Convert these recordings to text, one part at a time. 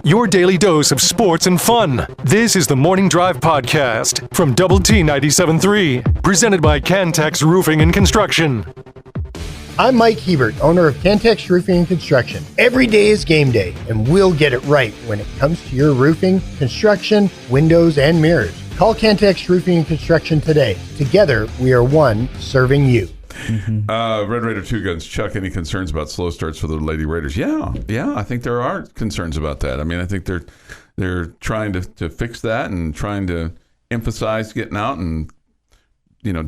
Your daily dose of sports and fun. This is the Morning Drive Podcast from Double T 97.3, presented by Cantex Roofing and Construction. I'm Mike Hebert, owner of Cantex Roofing and Construction. Every day is game day, and we'll get it right when it comes to your roofing, construction, windows, and mirrors. Call Cantex Roofing and Construction today. Together, we are one serving you. Red Raider Two Guns. Chuck, any concerns about slow starts for the Lady Raiders? Yeah, I think there are concerns about that. I mean, I think they're trying to fix that and trying to emphasize getting out and,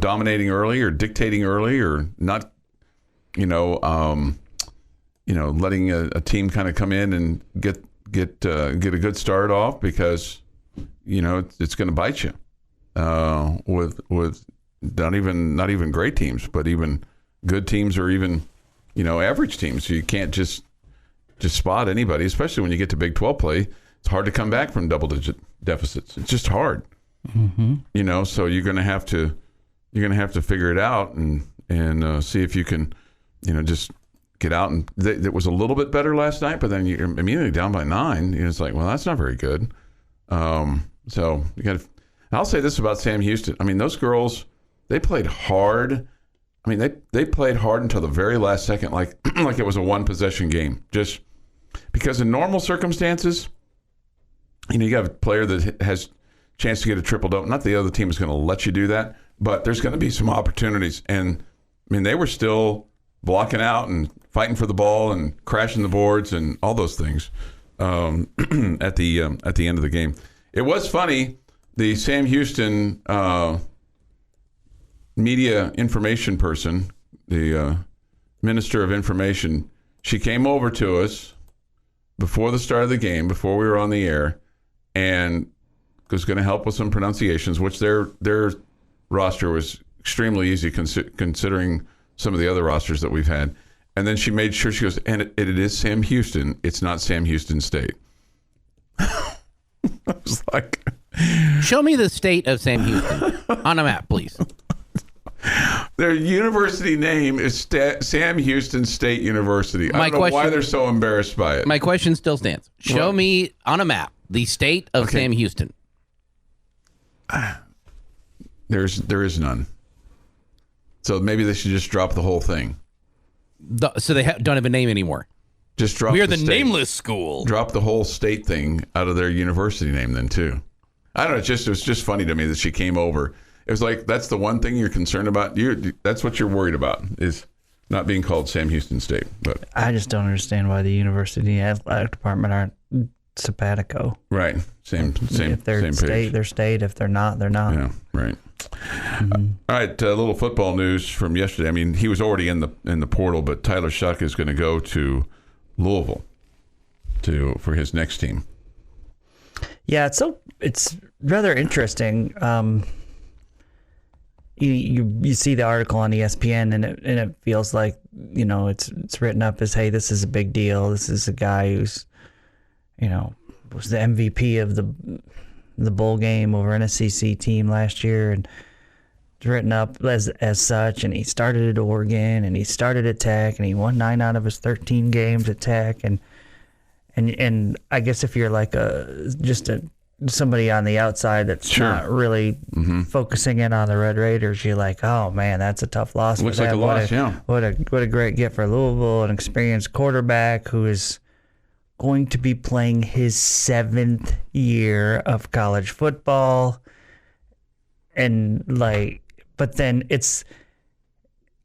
dominating early or dictating early or not, letting a team kind of come in and get a good start off because, it's going to bite you with not even great teams, but even good teams or even, average teams. So you can't just spot anybody, especially when you get to Big 12 play. It's hard to come back from double-digit deficits. It's just hard. Mm-hmm. So you're going to have to figure it out and see if you can, just get out. And it was a little bit better last night, but then you're immediately down by 9. It's like, well, that's not very good. So you got to. I'll say this about Sam Houston. I mean, those girls. They played hard. I mean, they played hard until the very last second, like it was a one-possession game. Just because in normal circumstances, you got a player that has a chance to get a triple-double. Not the other team is going to let you do that, but there's going to be some opportunities. And, I mean, they were still blocking out and fighting for the ball and crashing the boards and all those things at the end of the game. It was funny. The Sam Houston media information person, the Minister of Information, she came over to us before the start of the game, before we were on the air, and was going to help with some pronunciations, which their roster was extremely easy considering some of the other rosters that we've had. And then she made sure, she goes, and it is Sam Houston. It's not Sam Houston State. I was like... Show me the state of Sam Houston on a map, please. Their university name is Sam Houston State University. I don't know why they're so embarrassed by it. My question still stands. Show me on a map the state of Sam Houston. There is none. So maybe they should just drop the whole thing. So they don't have a name anymore. Just drop. We are the nameless school. Drop the whole state thing out of their university name then too. I don't know. It was just funny to me that she came over. It was like, that's the one thing you're concerned about. That's what you're worried about, is not being called Sam Houston State. But I just don't understand why the university athletic department aren't simpatico. Right. Same. If they're same state, page. they're state. If they're not, they're not. Yeah. Right. Mm-hmm. All right. A little football news from yesterday. I mean, he was already in the portal, but Tyler Shough is going to go to Louisville for his next team. Yeah. It's rather interesting. You see the article on ESPN and it feels like, it's written up as, hey, this is a big deal. This is a guy who's, was the MVP of the bowl game over an SEC team last year, and it's written up as such. And he started at Oregon, and he started at Tech, and he won 9 out of his 13 games at Tech. And I guess if you're like somebody on the outside that's not really focusing in on the Red Raiders, you're like, oh man, that's a tough loss. Looks like a loss, yeah. What a great get for Louisville, an experienced quarterback who is going to be playing his 7th year of college football. And but then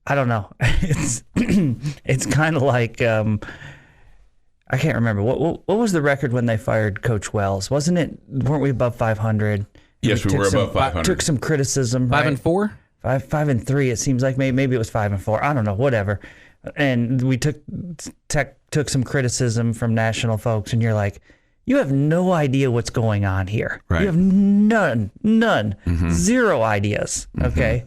I don't know. It's kind of like, I can't remember. What was the record when they fired Coach Wells? Weren't we above 500? Yes, we were above 500. Took some criticism. 5-4? 5-3. It seems like maybe it was 5-4. I don't know. Whatever. And we took some criticism from national folks, and you're like, you have no idea what's going on here. Right. You have none, zero ideas. Okay.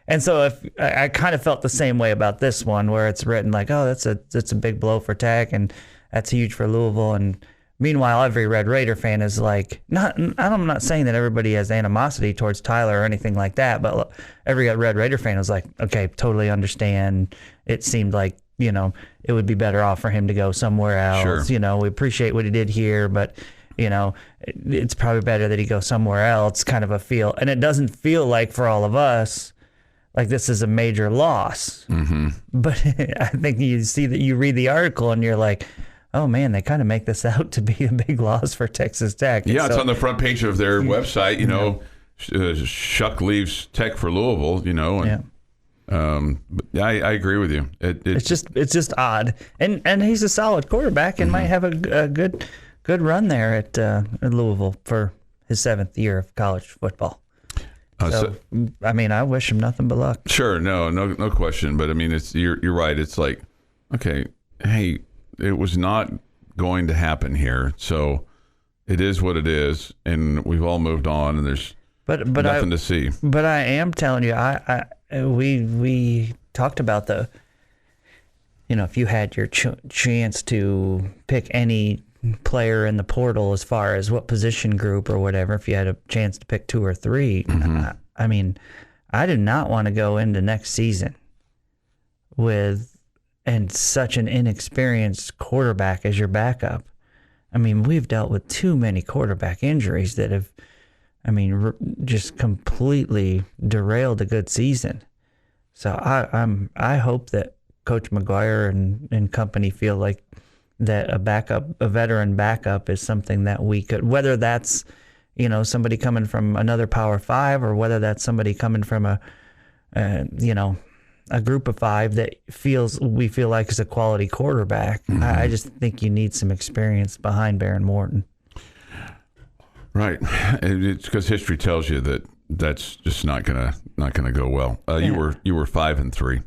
And so I kind of felt the same way about this one, where it's written like, oh, that's a big blow for Tech, and that's huge for Louisville. And meanwhile, every Red Raider fan is like, I'm not saying that everybody has animosity towards Tyler or anything like that, but every Red Raider fan is like, okay, totally understand. It seemed like it would be better off for him to go somewhere else. Sure. We appreciate what he did here, but it's probably better that he go somewhere else, kind of a feel. And it doesn't feel like, for all of us, like this is a major loss. Mm-hmm. But I think you read the article and you're like, oh man, they kind of make this out to be a big loss for Texas Tech. Yeah, it's on the front page of their website. Shough leaves Tech for Louisville. But I agree with you. It's just odd, and he's a solid quarterback and might have a good run there at Louisville for his 7th year of college football. I wish him nothing but luck. Sure, no question. But I mean, you're right. It's like, okay, hey, it was not going to happen here, so it is what it is, and we've all moved on, and there's nothing to see. But I am telling you, we talked about if you had your chance to pick any player in the portal as far as what position group or whatever, if you had a chance to pick 2 or 3, I did not want to go into next season with such an inexperienced quarterback as your backup. We've dealt with too many quarterback injuries that have, just completely derailed a good season. So I hope that Coach McGuire and company feel like that a veteran backup is something that we could, whether that's, somebody coming from another Power 5 or whether that's somebody coming from a group of 5 that we feel like is a quality quarterback. Mm-hmm. I just think you need some experience behind Baron Morton. Right. It's because history tells you that's just not gonna go well. You were 5-3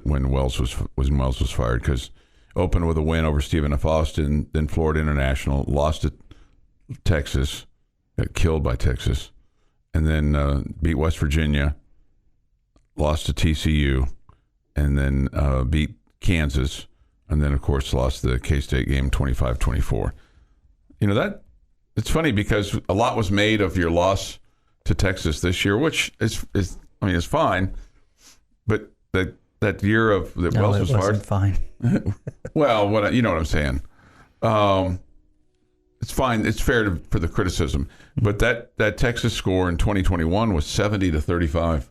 when Wells was fired, because opened with a win over Stephen F. Austin, then Florida International, lost to Texas, got killed by Texas, and then beat West Virginia, lost to TCU, and then beat Kansas, and then of course lost the K-State game 25-24. It's funny because a lot was made of your loss to Texas this year, which is fine, but that year of that Wells was hard. Fine. Well, you know what I'm saying. It's fine. It's fair for the criticism, but that Texas score in 2021 was 70-35.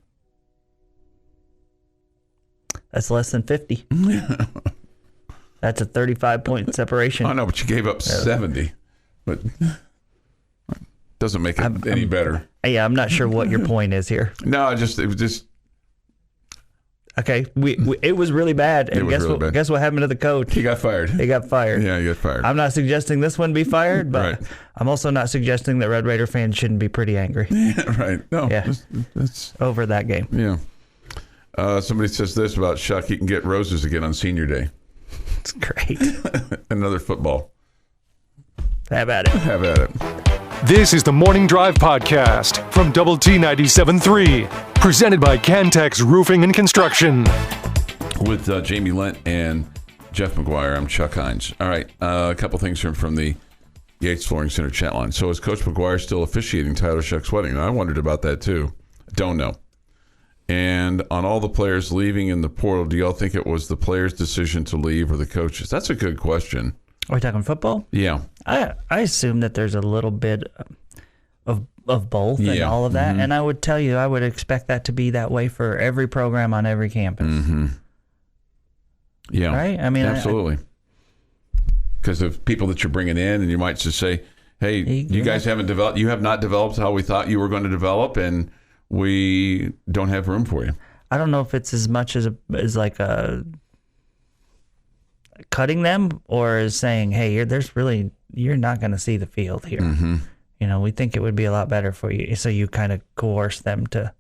That's less than 50. That's a 35-point separation. I know, but you gave up 70, but doesn't make it any better. Yeah, I'm not sure what your point is here. No, it was just. Okay, it was really bad. And guess what happened to the coach? He got fired. Yeah, he got fired. I'm not suggesting this one be fired, but right. I'm also not suggesting that Red Raider fans shouldn't be pretty angry. Yeah, right. No, yeah, that's over that game. Yeah. Somebody says this about Shough: he can get roses again on Senior Day. It's great. Another football. Have at it. This is the Morning Drive Podcast from Double T 97.3, presented by Cantex Roofing and Construction. With Jamie Lent and Jeff McGuire, I'm Chuck Heinz. All right, a couple things from the Yates Flooring Center chat line. So is Coach McGuire still officiating Tyler Shough's wedding? I wondered about that too. Don't know. And on all the players leaving in the portal, do y'all think it was the players' decision to leave or the coaches? That's a good question. Are we talking football? Yeah. I assume that there's a little bit of both and all of that. Mm-hmm. And I would tell you, I would expect that to be that way for every program on every campus. Mm-hmm. Yeah. Right? Absolutely. Because of people that you're bringing in, and you might just say, hey, you guys have not developed how we thought you were going to develop, and we don't have room for you. I don't know if it's as much as like a cutting them, or is saying, hey, you're not going to see the field here. Mm-hmm. We think it would be a lot better for you. So you kind of coerce them to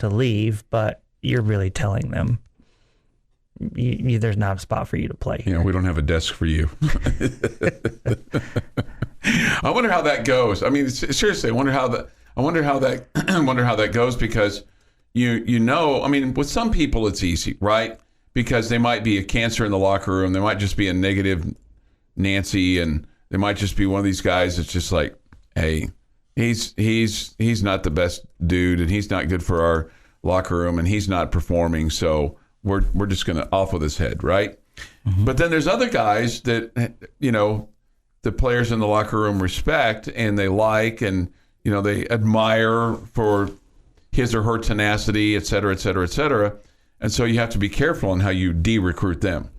leave, but you're really telling them there's not a spot for you to play here. We don't have a desk for you. I wonder how that goes. Seriously, I wonder how that goes, because with some people it's easy, right? Because they might be a cancer in the locker room. They might just be a negative Nancy, and they might just be one of these guys that's just like, hey, he's not the best dude, and he's not good for our locker room, and he's not performing, so we're just going to off with his head, right? Mm-hmm. But then there's other guys that, you know, the players in the locker room respect and they like and, you know, they admire for his or her tenacity, et cetera, et cetera, et cetera. And so you have to be careful on how you de-recruit them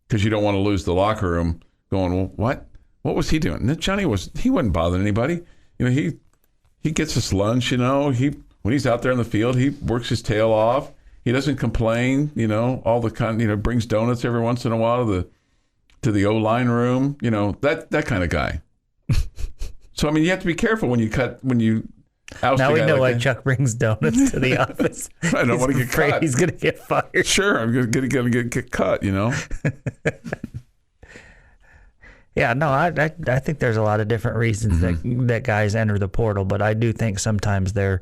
because you don't want to lose the locker room going, well, what was he doing? And Johnny he wasn't bothering anybody. You know, he gets us lunch, you know, when he's out there in the field, he works his tail off. He doesn't complain, you know, brings donuts every once in a while to the O-line room, you know, that kind of guy. So, I mean, you have to be careful when you oust now a we guy know like why that. Chuck brings donuts to the office. I don't want to get afraid cut. He's going to get fired. Sure, I'm going to get cut, you know. Yeah, no, I think there's a lot of different reasons that guys enter the portal, but I do think sometimes they're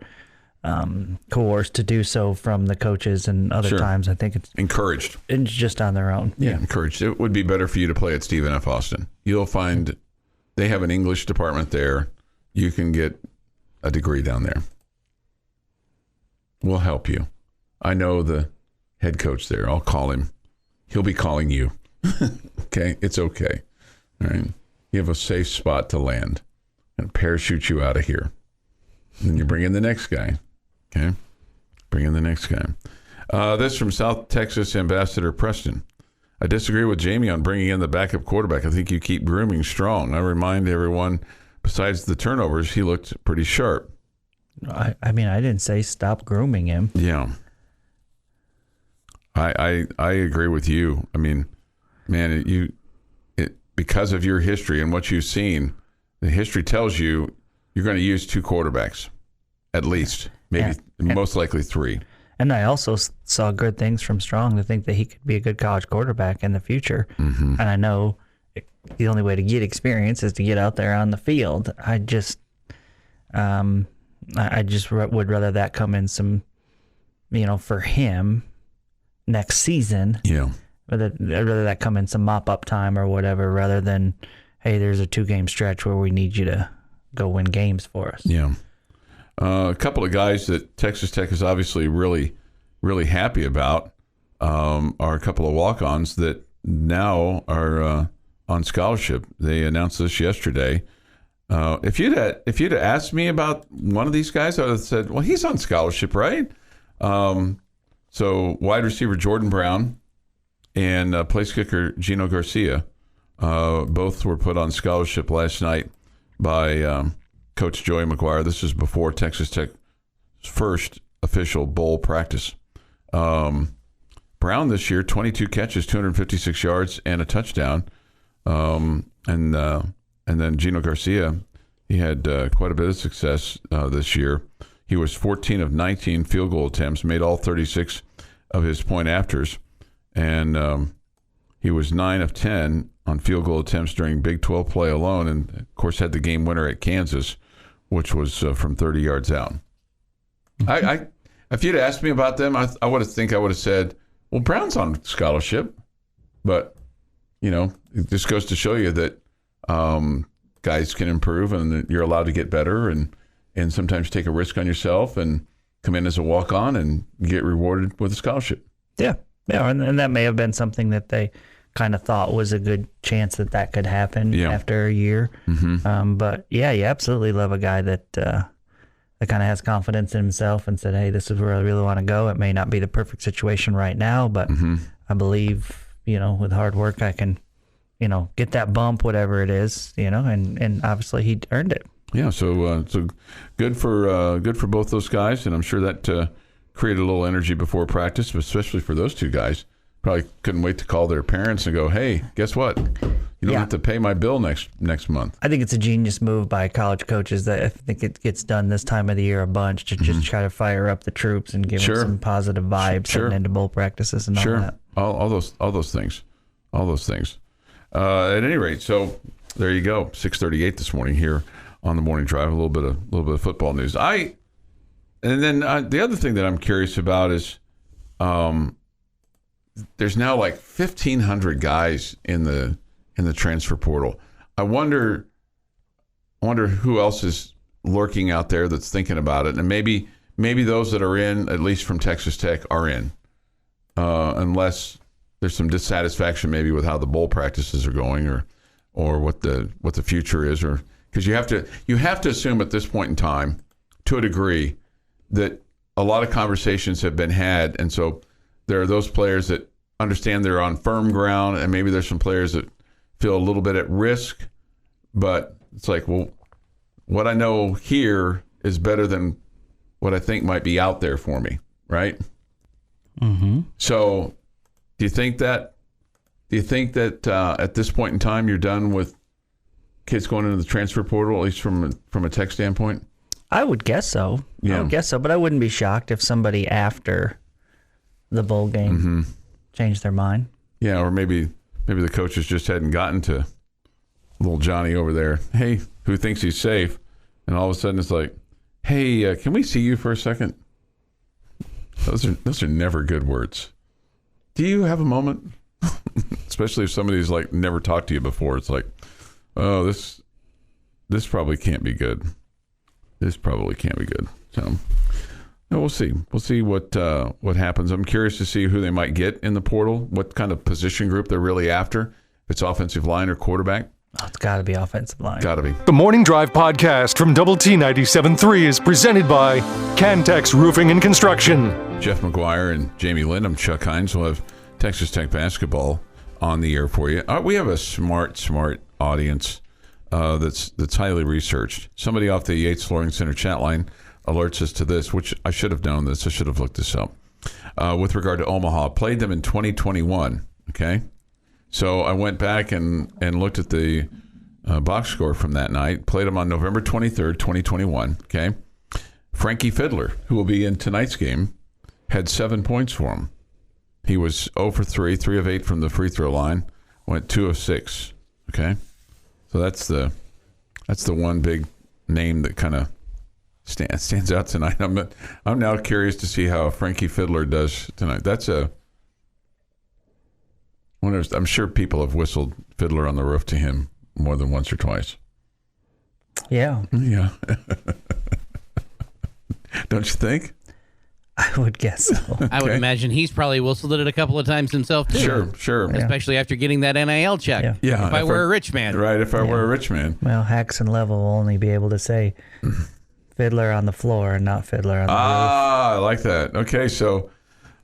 coerced to do so from the coaches, and other times I think it's encouraged. It's just on their own. Yeah, encouraged. It would be better for you to play at Stephen F. Austin. You'll find they have an English department there. You can get a degree down there. We'll help you. I know the head coach there. I'll call him. He'll be calling you. Okay? It's okay. All right? You have a safe spot to land and parachute you out of here. And then you bring in the next guy. Okay? Bring in the next guy. This from South Texas Ambassador Preston. I disagree with Jamie on bringing in the backup quarterback. I think you keep grooming strong. I remind everyone, besides the turnovers, he looked pretty sharp. I mean, I didn't say stop grooming him. Yeah. I agree with you. I mean, man, because of your history and what you've seen, the history tells you you're going to use 2 quarterbacks, at least, maybe most likely 3. And I also saw good things from Strong to think that he could be a good college quarterback in the future. Mm-hmm. And I know the only way to get experience is to get out there on the field. I just would rather that come in some, you know, for him next season. Yeah. I'd rather that come in some mop-up time or whatever, rather than, hey, there's a 2-game stretch where we need you to go win games for us. Yeah. A couple of guys that Texas Tech is obviously really, really happy about are a couple of walk-ons that now are on scholarship. They announced this yesterday. If you'd have asked me about one of these guys, I would have said, well, he's on scholarship, right? So wide receiver Jordan Brown and place kicker Gino Garcia both were put on scholarship last night by Coach Joey McGuire. This is before Texas Tech's first official bowl practice. Brown this year, 22 catches, 256 yards, and a touchdown. And then Gino Garcia, he had quite a bit of success this year. He was 14 of 19 field goal attempts, made all 36 of his point afters, and he was 9 of 10 on field goal attempts during Big 12 play alone, and of course had the game winner at Kansas, which was from 30 yards out. Mm-hmm. If you'd asked me about them, I would have said, well, Brown's on scholarship, but you know, it just goes to show you that guys can improve and that you're allowed to get better and sometimes take a risk on yourself and come in as a walk-on and get rewarded with a scholarship. Yeah, and that may have been something that they kind of thought was a good chance that could happen after a year. Mm-hmm. But yeah, you absolutely love a guy that kind of has confidence in himself and said, hey, this is where I really want to go. It may not be the perfect situation right now, but I believe, you know, with hard work, I can, you know, get that bump, whatever it is, you know, and obviously he earned it. Yeah, so good for both those guys, and I'm sure that created a little energy before practice, especially for those 2 guys. Probably couldn't wait to call their parents and go, "Hey, guess what? You don't have to pay my bill next month." I think it's a genius move by college coaches. That I think it gets done this time of the year a bunch to just try to fire up the troops and give them some positive vibes heading into bowl practices and all that. All those things. At any rate, so there you go. 6:38 this morning here on the morning drive. A little bit of football news. And then the other thing that I'm curious about is, there's now like 1,500 guys in the transfer portal. I wonder who else is lurking out there that's thinking about it, and maybe those that are in, at least from Texas Tech, are in. unless there's some dissatisfaction maybe with how the bowl practices are going, or what the future is, or because you have to assume at this point in time, to a degree, that a lot of conversations have been had, and so there are those players that understand they're on firm ground, and maybe there's some players that feel a little bit at risk, but it's like, well, what I know here is better than what I think might be out there for me, right? Mm-hmm. So, do you think that at this point in time you're done with kids going into the transfer portal, at least from a tech standpoint? I would guess so. Yeah. I would guess so, but I wouldn't be shocked if somebody after the bowl game changed their mind. Yeah, or maybe the coaches just hadn't gotten to little Johnny over there. Hey, who thinks he's safe? And all of a sudden it's like, hey, can we see you for a second? Those are never good words. Do you have a moment? Especially if somebody's like never talked to you before. It's like, oh, this probably can't be good. This probably can't be good. So we'll see. We'll see what happens. I'm curious to see who they might get in the portal, what kind of position group they're really after, if it's offensive line or quarterback. Oh, it's got to be offensive line. Got to be. The Morning Drive podcast from Double T 97.3 is presented by Cantex Roofing and Construction. Jeff McGuire and Jamie Lent. I'm Chuck Heinz. We'll have Texas Tech basketball on the air for you. We have a smart audience that's highly researched. Somebody off the Yates Flooring Center chat line alerts us to this, which I should have known this. I should have looked this up. With regard to Omaha, played them in 2021. Okay, so I went back and looked at the box score from that night. Played them on November 23rd, 2021. Okay, Frankie Fiddler, who will be in tonight's game, had 7 points for him. He was 0 for 3, 3 of 8 from the free throw line, went 2 of 6. Okay, so that's the one big name that kind of stands out tonight. I'm now curious to see how Frankie Fiddler does tonight. I'm sure people have whistled Fiddler on the Roof to him more than once or twice. Yeah. Yeah. Don't you think? I would guess so. I would imagine he's probably whistled it a couple of times himself, too. Sure. Yeah. Especially after getting that NIL check. Yeah. If I were a rich man. Right, if I were a rich man. Well, Hacks and Level will only be able to say Fiddler on the floor and not Fiddler on the roof. I like that. Okay, so...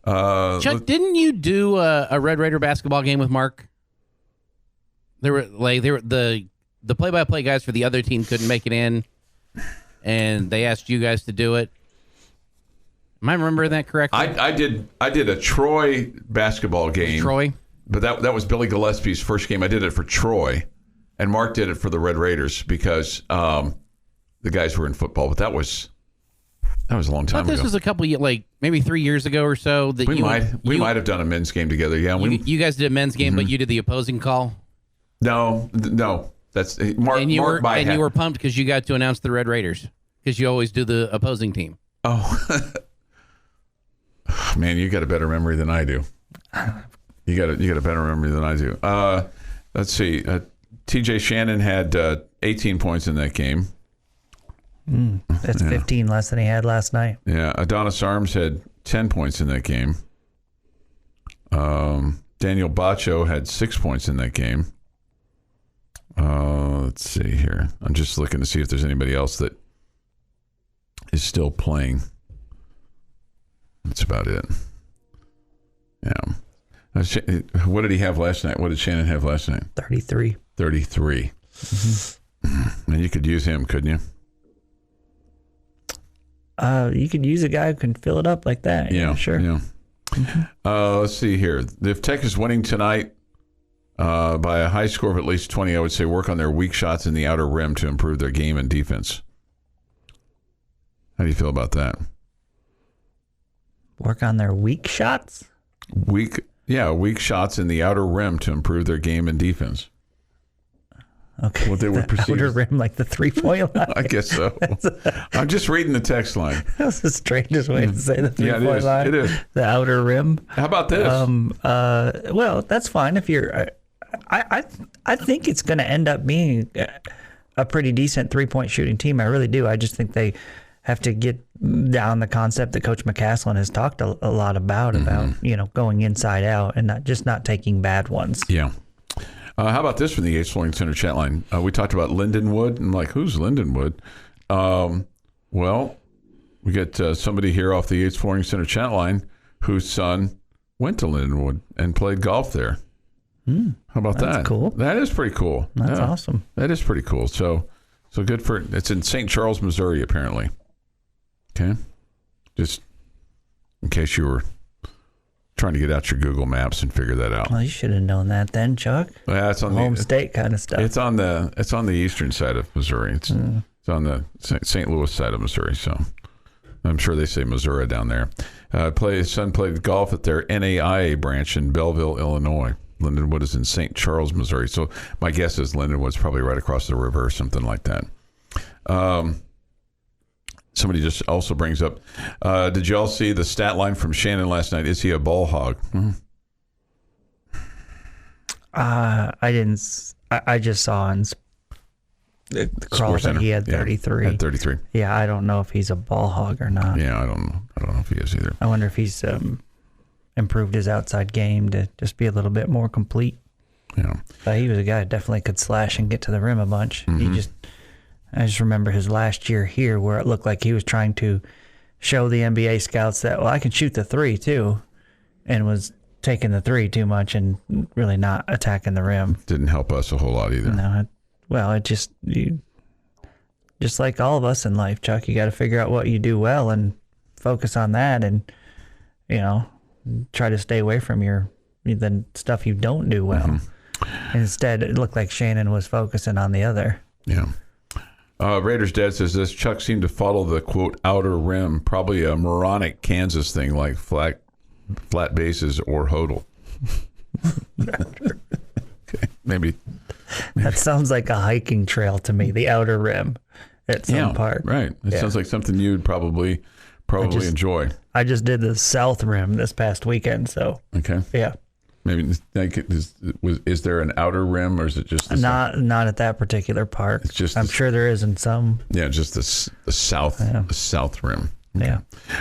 Chuck, didn't you do a Red Raider basketball game with Mark? They were the play-by-play guys for the other team couldn't make it in, and they asked you guys to do it. Am I remembering that correctly? I did a Troy basketball game. Troy? But that was Billy Gillespie's first game. I did it for Troy, and Mark did it for the Red Raiders because the guys were in football. But that was a long time ago. This was a couple, maybe 3 years ago or so. That we might have done a men's game together. Yeah, you guys did a men's game, but you did the opposing call. No. That's Mark. And you Mark were pumped because you got to announce the Red Raiders because you always do the opposing team. Oh, man, you got a better memory than I do. You got a better memory than I do. Let's see. TJ Shannon had 18 points in that game. That's 15 less than he had last night. Yeah, Adonis Arms had 10 points in that game. Daniel Bacho had 6 points in that game. Let's see here. I'm just looking to see if there's anybody else that is still playing. That's about it. Yeah. What did he have last night? What did Shannon have last night? 33. 33. Mm-hmm. And you could use him, couldn't you? You could use a guy who can fill it up like that. Yeah, sure. Yeah. Let's see here. If Tech is winning tonight by a high score of at least 20, I would say work on their weak shots in the outer rim to improve their game and defense. How do you feel about that? Work on their weak shots? Weak shots in the outer rim to improve their game and defense. Okay. What they would perceive. Outer rim, like the 3-point line? I guess so. I'm just reading the text line. That's the strangest way to say the 3-point line. It is. The outer rim. How about this? Well, that's fine if you're. I think it's going to end up being a pretty decent 3-point shooting team. I really do. I just think they have to get down the concept that Coach McCaslin has talked a lot about, going inside out and not taking bad ones. Yeah. How about this from the Yates Flooring Center chat line? We talked about Lindenwood. I'm like, who's Lindenwood? Well, we get somebody here off the Yates Flooring Center chat line whose son went to Lindenwood and played golf there. How about that? That's cool. That is pretty cool. That's awesome. That is pretty cool. So good for it's in St. Charles, Missouri, apparently. Okay, just in case you were trying to get out your Google Maps and figure that out. Well, you should have known that then, Chuck. Yeah, it's on home state kind of stuff. It's on the eastern side of Missouri. It's on the St. Louis side of Missouri. So I'm sure they say Missouri down there. His son played golf at their NAIA branch in Belleville, Illinois. Lindenwood is in St. Charles, Missouri. So my guess is Lindenwood's probably right across the river or something like that. Somebody just also brings up, did y'all see the stat line from Shannon last night? Is he a ball hog? I didn't. I just saw on the crawl that he had 33. Had 33. Yeah, I don't know if he's a ball hog or not. Yeah, I don't know. I don't know if he is either. I wonder if he's improved his outside game to just be a little bit more complete. Yeah. But he was a guy that definitely could slash and get to the rim a bunch. I just remember his last year here where it looked like he was trying to show the NBA scouts that, well, I can shoot the three too, and was taking the three too much and really not attacking the rim. Didn't help us a whole lot either. No, it just like all of us in life, Chuck, you got to figure out what you do well and focus on that, and try to stay away from the stuff you don't do well. Instead, it looked like Shannon was focusing on the other. Yeah. Raiders Dad says this: Chuck seemed to follow the quote outer rim, probably a moronic Kansas thing like flat bases or hodl. Okay, maybe. That sounds like a hiking trail to me. The outer rim at some park. Right. It sounds like something you'd probably enjoy. I just did the south rim this past weekend, so okay. Yeah. Maybe is there an outer rim, or is it just not at that particular park? It's just I'm sure there is in some. Yeah, just the south rim. Okay. Yeah.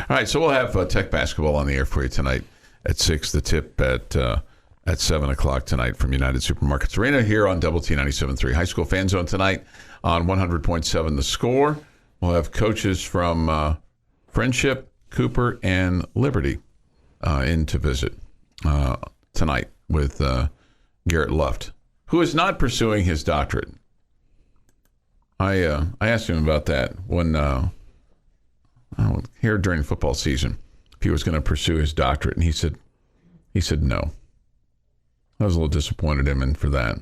All right, so we'll have Tech basketball on the air for you tonight at 6. The tip at 7:00 tonight from United Supermarkets Arena here on Double T 97.3. High school fan zone tonight on 100.7 The Score. We'll have coaches from Friendship, Cooper, and Liberty in to visit tonight with Garrett Luft, who is not pursuing his doctorate. I asked him about that when here during football season, if he was going to pursue his doctorate, and he said no. I was a little disappointed in him for that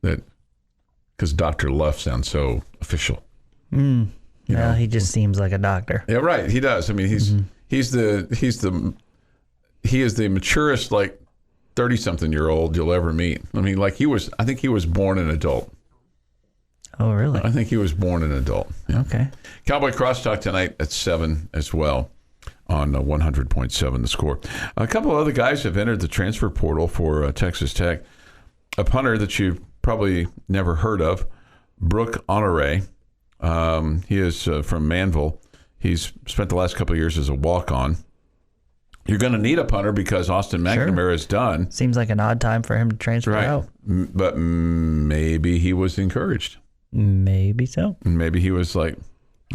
because Dr. Luft sounds so official. He just seems like a doctor. Yeah, right. He does. I mean, he is the maturest 30-something-year-old you'll ever meet. I mean, I think he was born an adult. Oh, really? I think he was born an adult. Yeah. Okay. Cowboy Crosstalk tonight at 7 as well on 100.7 The Score. A couple of other guys have entered the transfer portal for Texas Tech. A punter that you've probably never heard of, Brooke Honore. He is from Manville. He's spent the last couple of years as a walk-on. You're going to need a punter because Austin McNamara is done. Seems like an odd time for him to transfer out. But maybe he was encouraged. Maybe so. Maybe he was like,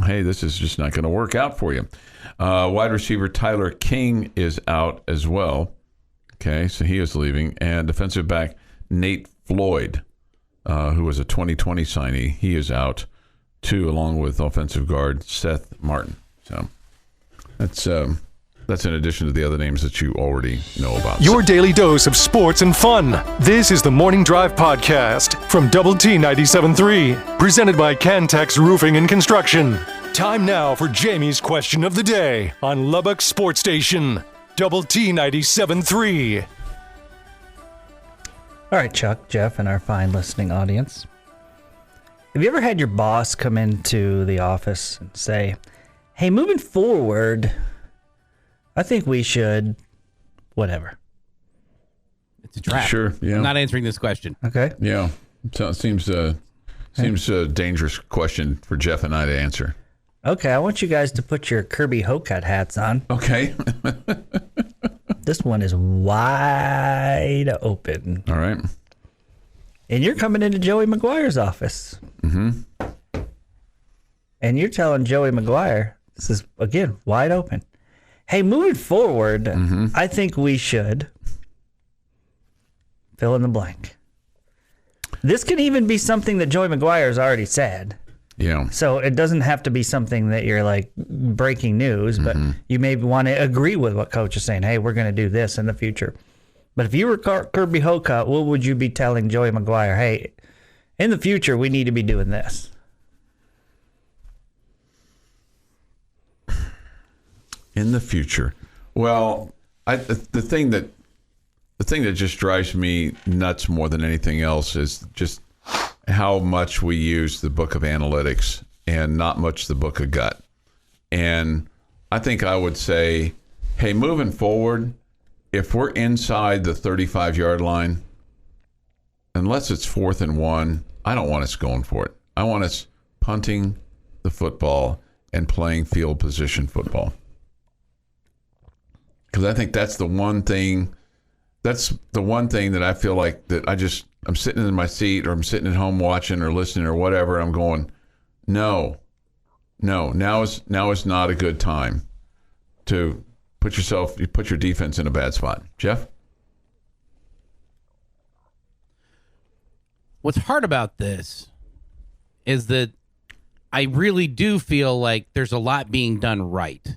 hey, this is just not going to work out for you. Wide receiver Tyler King is out as well. Okay, so he is leaving. And defensive back Nate Floyd, who was a 2020 signee, he is out too, along with offensive guard Seth Martin. So that's in addition to the other names that you already know about. Your daily dose of sports and fun. This is the Morning Drive Podcast from Double T 97.3, presented by Cantex Roofing and Construction. Time now for Jamie's question of the day on Lubbock Sports Station, Double T 97.3. All right, Chuck, Jeff, and our fine listening audience. Have you ever had your boss come into the office and say, hey, moving forward, I think we should, whatever. It's a trap. Sure, yeah. I'm not answering this question. Okay. Yeah. So it seems a dangerous question for Jeff and I to answer. Okay, I want you guys to put your Kirby Hocut hats on. Okay. This one is wide open. All right. And you're coming into Joey McGuire's office. Mm-hmm. And you're telling Joey McGuire, this is, again, wide open. Hey, moving forward, I think we should fill in the blank. This can even be something that Joey McGuire has already said. Yeah. So it doesn't have to be something that you're like breaking news, but you maybe want to agree with what coach is saying. Hey, we're going to do this in the future. But if you were Kirby Hocut, what would you be telling Joey McGuire? Hey, in the future, we need to be doing this. In the future. Well, the thing that just drives me nuts more than anything else is just how much we use the book of analytics and not much the book of gut. And I think I would say, hey, moving forward, if we're inside the 35-yard line, unless it's 4th and 1, I don't want us going for it. I want us punting the football and playing field position football. Because I think that's the one thing that I feel like that I'm sitting in my seat or I'm sitting at home watching or listening or whatever. I'm going, no, now is not a good time to put your defense in a bad spot. Jeff? What's hard about this is that I really do feel like there's a lot being done right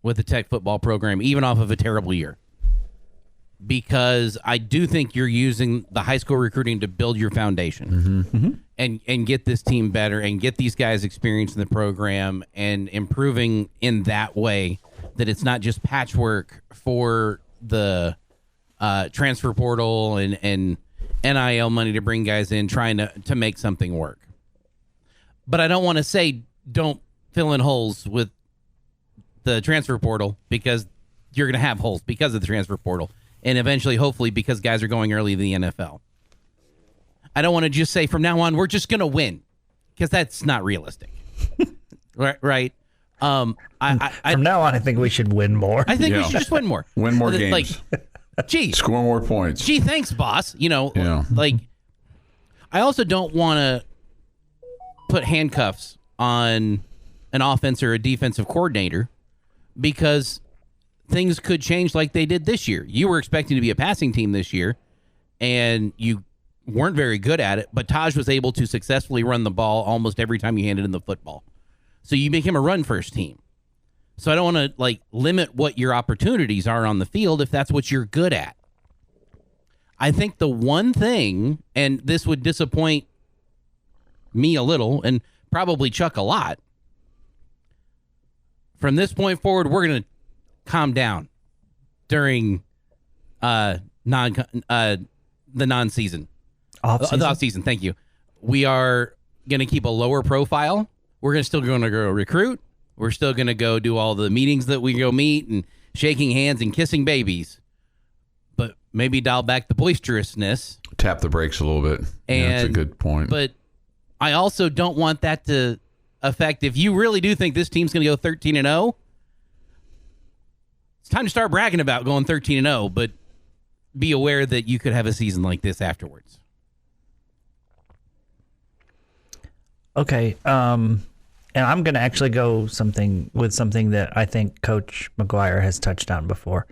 with the Tech football program, even off of a terrible year. Because I do think you're using the high school recruiting to build your foundation and get this team better and get these guys experience in the program and improving in that way, that it's not just patchwork for the transfer portal and NIL money to bring guys in trying to make something work. But I don't want to say don't fill in holes with the transfer portal, because you're going to have holes because of the transfer portal. And eventually, hopefully, because guys are going early to the NFL. I don't want to just say from now on, we're just going to win, because that's not realistic. Right? From now on, I think we should win more. I think we should just win more. Win more games. Like, gee. Score more points. Gee, thanks, boss. Like, I also don't want to put handcuffs on an offense or a defensive coordinator, because things could change like they did this year. You were expecting to be a passing team this year, and you weren't very good at it, but Taj was able to successfully run the ball almost every time you handed him the football. So you make him a run-first team. So I don't want to limit what your opportunities are on the field if that's what you're good at. I think the one thing, and this would disappoint me a little and probably Chuck a lot, from this point forward, we're going to calm down during the non-season. Off-season? The off-season, thank you. We are going to keep a lower profile. We're still going to go recruit. We're still going to go do all the meetings that we go meet and shaking hands and kissing babies. But maybe dial back the boisterousness. Tap the brakes a little bit. That's a good point. But I also don't want that to affect, if you really do think this team's going to go 13-0, it's time to start bragging about going 13-0, but be aware that you could have a season like this afterwards. Okay, and I'm going to actually go something that I think Coach McGuire has touched on before.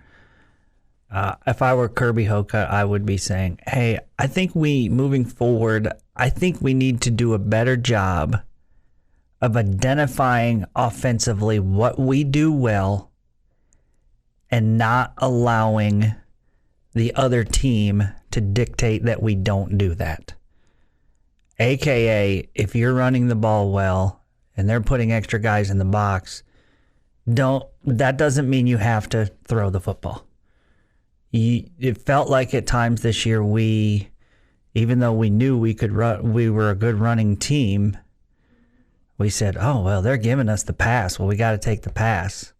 If I were Kirby Hocut, I would be saying, hey, I think moving forward, I think we need to do a better job of identifying offensively what we do well and not allowing the other team to dictate that we don't do that. AKA, if you're running the ball well and they're putting extra guys in the box, that doesn't mean you have to throw the football. It felt like at times this year even though we knew we could run, we were a good running team, we said, oh, well, they're giving us the pass. Well, we got to take the pass.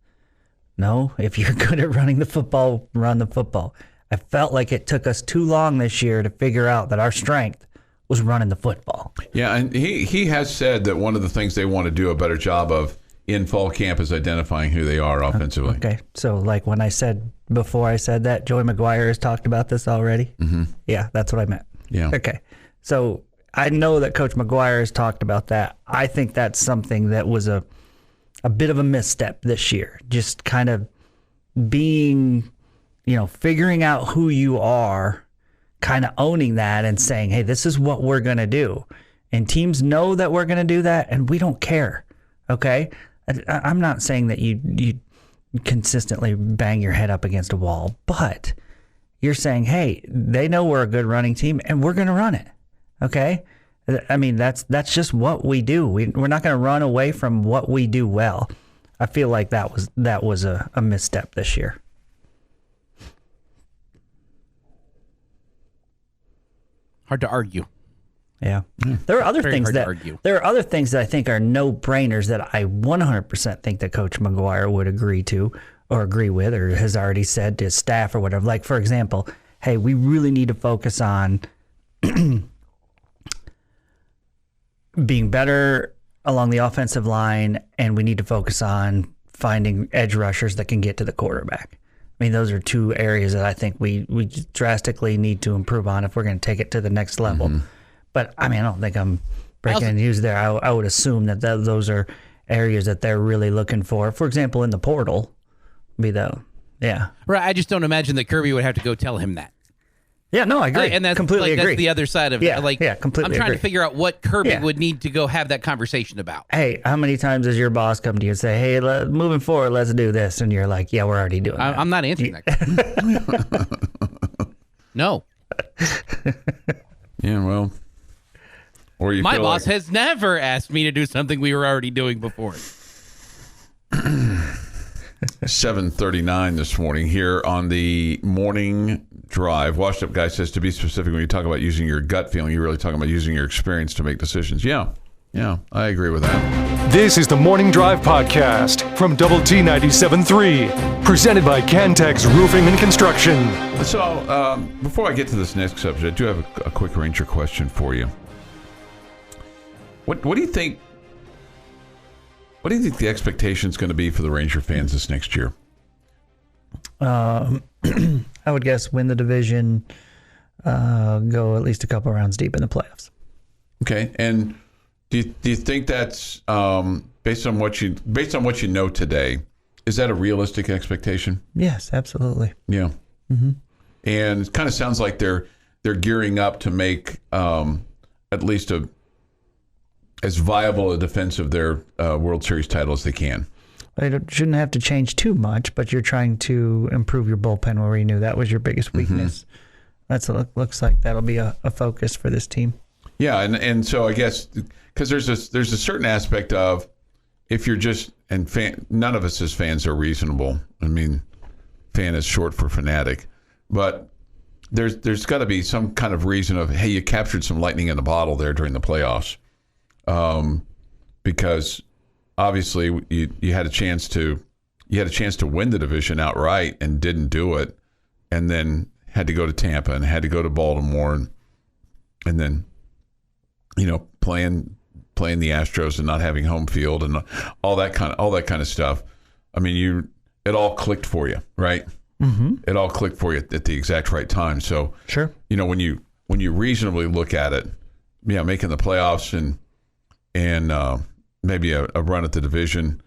No, if you're good at running the football, run the football. I felt like it took us too long this year to figure out that our strength was running the football. Yeah, and he has said that one of the things they want to do a better job of in fall camp is identifying who they are offensively. Okay, so like when I said before I said that Joey McGuire has talked about this already. Mm-hmm. Yeah, that's what I meant. Yeah. Okay, so I know that Coach McGuire has talked about that. I think that's something that was a bit of a misstep this year. Just kind of being, figuring out who you are, kind of owning that and saying, hey, this is what we're going to do. And teams know that we're going to do that, and we don't care. Okay? I'm not saying that you consistently bang your head up against a wall, but you're saying, hey, they know we're a good running team, and we're going to run it. Okay? I mean, that's just what we do. We're not going to run away from what we do well. I feel like that was a misstep this year. Hard to argue. Yeah. There are other things that I think are no-brainers that I 100% think that Coach McGuire would agree to or agree with or has already said to his staff or whatever. Like, for example, hey, we really need to focus on being better along the offensive line, and we need to focus on finding edge rushers that can get to the quarterback. I mean, those are two areas that I think we drastically need to improve on if we're going to take it to the next level. Mm-hmm. But, I mean, I don't think I'm breaking any news there. I would assume that those are areas that they're really looking for. For example, in the portal, yeah. Right, I just don't imagine that Kirby would have to go tell him that. Yeah, no, I agree. And that's completely agree. That's the other side of it. Completely I'm trying agree. to figure out what Kirby would need to go have that conversation about. Hey, how many times does your boss come to you and say, hey, moving forward, let's do this? And you're like, yeah, we're already doing that. I'm not answering that. No. Yeah, well. Or My boss has never asked me to do something we were already doing before. 7:39 this morning here on the morning drive. Washed Up Guy says, to be specific, when you talk about using your gut feeling, you're really talking about using your experience to make decisions. Yeah, I agree with that. This is the Morning Drive Podcast from Double T 97.3, presented by Cantex Roofing and Construction. So, before I get to this next subject, I do have a quick Ranger question for you. What do you think? What do you think the expectation is going to be for the Ranger fans this next year? I would guess win the division, go at least a couple rounds deep in the playoffs. Okay, and do you think that's based on what you know today? Is that a realistic expectation? Yes, absolutely. Yeah, mm-hmm. And it kind of sounds like they're gearing up to make at least as viable a defense of their World Series title as they can. It shouldn't have to change too much, but you're trying to improve your bullpen where you knew that was your biggest weakness. Mm-hmm. Looks like that'll be a focus for this team. Yeah, and so I guess because there's a certain aspect of if you're just none of us as fans are reasonable. I mean, fan is short for fanatic, but there's got to be some kind of reason of, hey, you captured some lightning in a bottle there during the playoffs. Because obviously you had a chance to win the division outright and didn't do it, and then had to go to Tampa and had to go to Baltimore and then playing the Astros and not having home field and all that kind of stuff. I mean, it all clicked for you, right? Mm-hmm. It all clicked for you at the exact right time. So sure, when you reasonably look at it, making the playoffs and maybe a run at the division,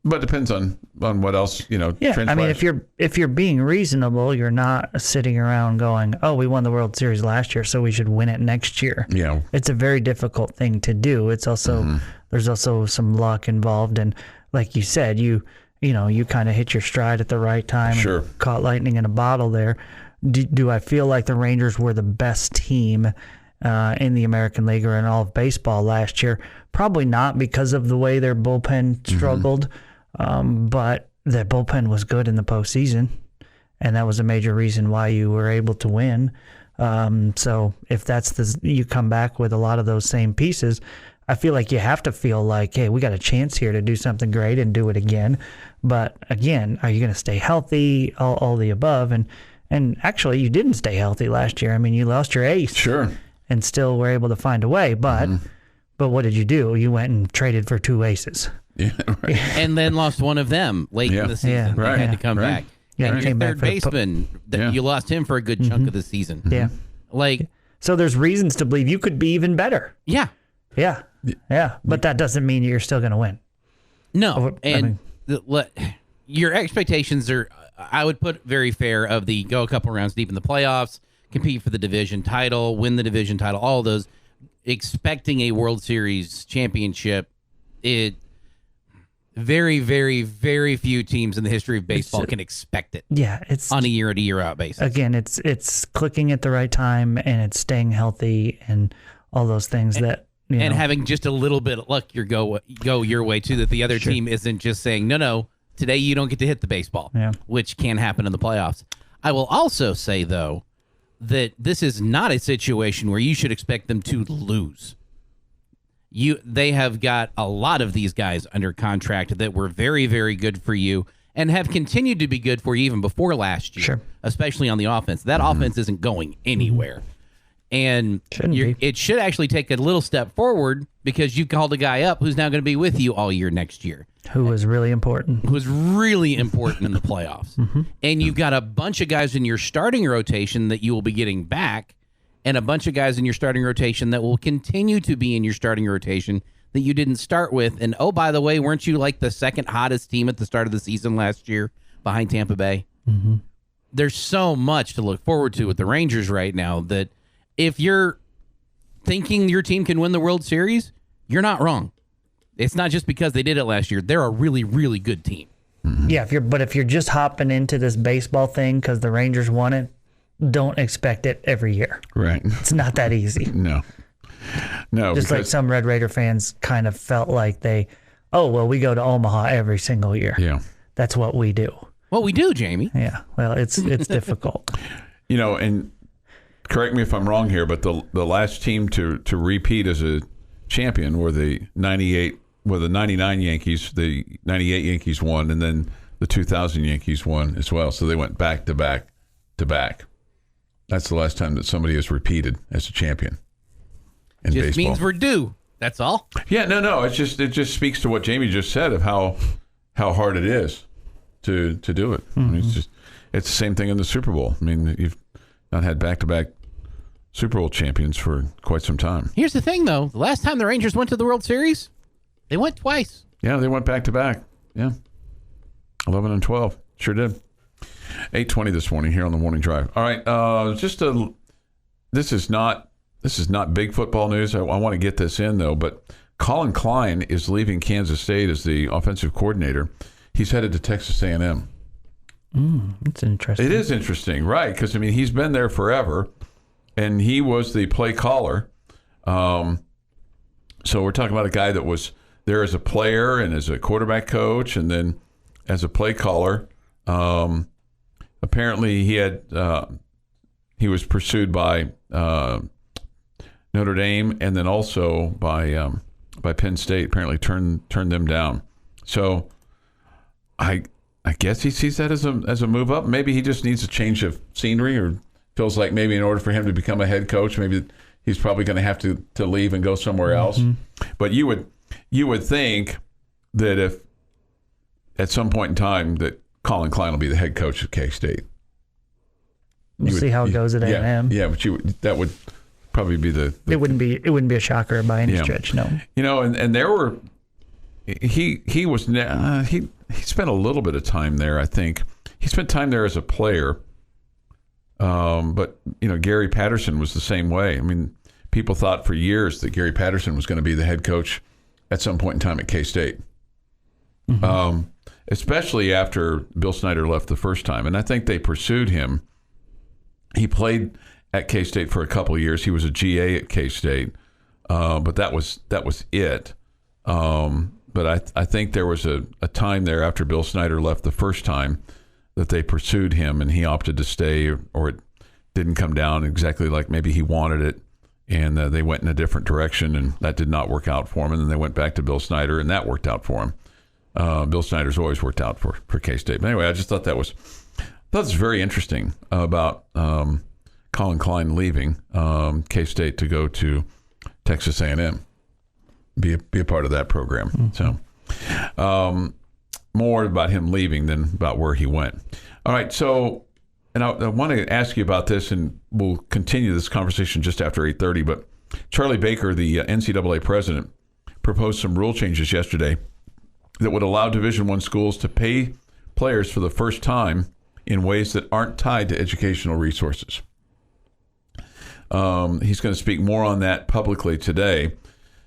but it depends on what else Yeah, transpires. I mean, if you're being reasonable, you're not sitting around going, "Oh, we won the World Series last year, so we should win it next year." Yeah, it's a very difficult thing to do. It's also there's also some luck involved, and like you said, you kind of hit your stride at the right time. Sure, and caught lightning in a bottle there. Do I feel like the Rangers were the best team in the American League or in all of baseball last year? Probably not, because of the way their bullpen struggled, but their bullpen was good in the postseason, and that was a major reason why you were able to win. So if you come back with a lot of those same pieces, I feel like you have to feel like, hey, we got a chance here to do something great and do it again. But again, are you going to stay healthy? All the above, and actually, you didn't stay healthy last year. I mean, you lost your ace. Sure. And still were able to find a way, but But what did you do? You went and traded for 2 aces. Yeah, right. And then lost one of them late in the season. Yeah, They right. had to come Right. back. Yeah, and he your came back third for the baseman, you lost him for a good chunk of the season. Yeah. Like, So there's reasons to believe you could be even better. yeah. Yeah. Yeah. But that doesn't mean you're still going to win. No. I And mean- your expectations are, I would put very fair of the go a couple rounds deep in the playoffs, compete for the division title, win the division title, all of those. Expecting a World Series championship, very, very, very few teams in the history of baseball can expect it. Yeah. It's On a year out basis. again, it's clicking at the right time and it's staying healthy and all those things that, you And know, having just a little bit of luck go your way too, that the other team isn't just saying, no, today you don't get to hit the baseball, which can happen in the playoffs. I will also say, though, that this is not a situation where you should expect them to lose. They have got a lot of these guys under contract that were very, very good for you and have continued to be good for you even before last year, especially on the offense. That offense isn't going anywhere. And it should actually take a little step forward because you called a guy up who's now going to be with you all year next year. who was really important. Who was really important in the playoffs. And you've got a bunch of guys in your starting rotation that you will be getting back and a bunch of guys in your starting rotation that will continue to be in your starting rotation that you didn't start with. And, oh, by the way, weren't you like the second hottest team at the start of the season last year behind Tampa Bay? There's so much to look forward to with the Rangers right now that if you're thinking your team can win the World Series, you're not wrong. It's not just because they did it last year. They're a really, really good team. Yeah, if you're just hopping into this baseball thing because the Rangers won it, don't expect it every year. Right. It's not that easy. No. Just like some Red Raider fans kind of felt like we go to Omaha every single year. Yeah. That's what we do. Well, we do, Jamie. Yeah. Well, it's difficult. And correct me if I'm wrong here, but the last team to repeat as a champion were the 99 Yankees. The 98 Yankees won, and then the 2000 Yankees won as well. So they went back to back to back. That's the last time that somebody has repeated as a champion in Just baseball. means we're due. That's all. Yeah, no. It just speaks to what Jamie just said of how hard it is to do it. I mean, it's the same thing in the Super Bowl. I mean, you've not had back-to-back Super Bowl champions for quite some time. Here's the thing, though. The last time the Rangers went to the World Series, they went twice. Yeah, they went back-to-back. Yeah, 11 and 12. Sure did. 8:20 this morning here on the Morning Drive. All right, this is not big football news. I want to get this in, though, but Colin Klein is leaving Kansas State as the offensive coordinator. He's headed to Texas A&M. It's interesting. It is interesting, right? Because, I mean, he's been there forever, and he was the play caller. So we're talking about a guy that was there as a player and as a quarterback coach and then as a play caller. Apparently, he was pursued by Notre Dame and then also by Penn State. Apparently, turned them down. So I guess he sees that as a move up. Maybe he just needs a change of scenery, or feels like maybe in order for him to become a head coach, maybe he's probably going to have to leave and go somewhere else. But you would think that if at some point in time that Colin Klein will be the head coach of K-State. We'll see how it goes at A&M. Yeah, but that would probably be the it wouldn't be a shocker by any stretch. No. And there were he spent a little bit of time there. I think he spent time there as a player. But Gary Patterson was the same way. I mean, people thought for years that Gary Patterson was going to be the head coach at some point in time at K-State. Especially after Bill Snyder left the first time. And I think they pursued him. He played at K-State for a couple of years. He was a GA at K-State. But that was it. But I think there was a time there after Bill Snyder left the first time that they pursued him and he opted to stay, or it didn't come down exactly like maybe he wanted it. And they went in a different direction, and that did not work out for him. And then they went back to Bill Snyder, and that worked out for him. Bill Snyder's always worked out for K-State. But anyway, I just thought that was very interesting about Colin Klein leaving K-State to go to Texas A&M. be a part of that program. Mm-hmm. So more about him leaving than about where he went. All right, so and I want to ask you about this, and we'll continue this conversation just after 8:30. But Charlie Baker, the NCAA president, proposed some rule changes yesterday that would allow Division I schools to pay players for the first time in ways that aren't tied to educational resources. He's going to speak more on that publicly today.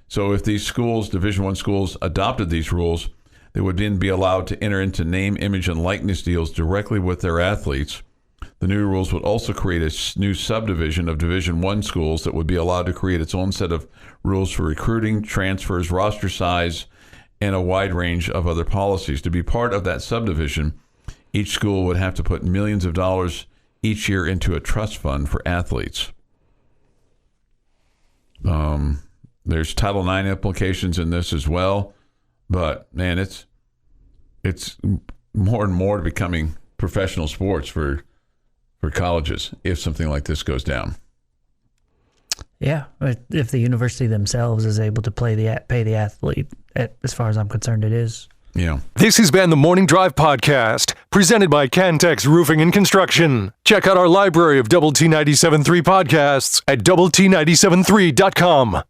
So if these schools, Division I schools, adopted these rules, they would then be allowed to enter into name, image, and likeness deals directly with their athletes. The new rules would also create a new subdivision of Division I schools that would be allowed to create its own set of rules for recruiting, transfers, roster size, and a wide range of other policies. To be part of that subdivision, each school would have to put millions of dollars each year into a trust fund for athletes. There's Title IX implications in this as well, but man, it's more and more becoming professional sports for colleges if something like this goes down. Yeah, if the university themselves is able to pay the athlete, as far as I'm concerned, it is. Yeah. This has been the Morning Drive Podcast, presented by Cantex Roofing and Construction. Check out our library of Double T 97.3 podcasts at doublet97.3.com.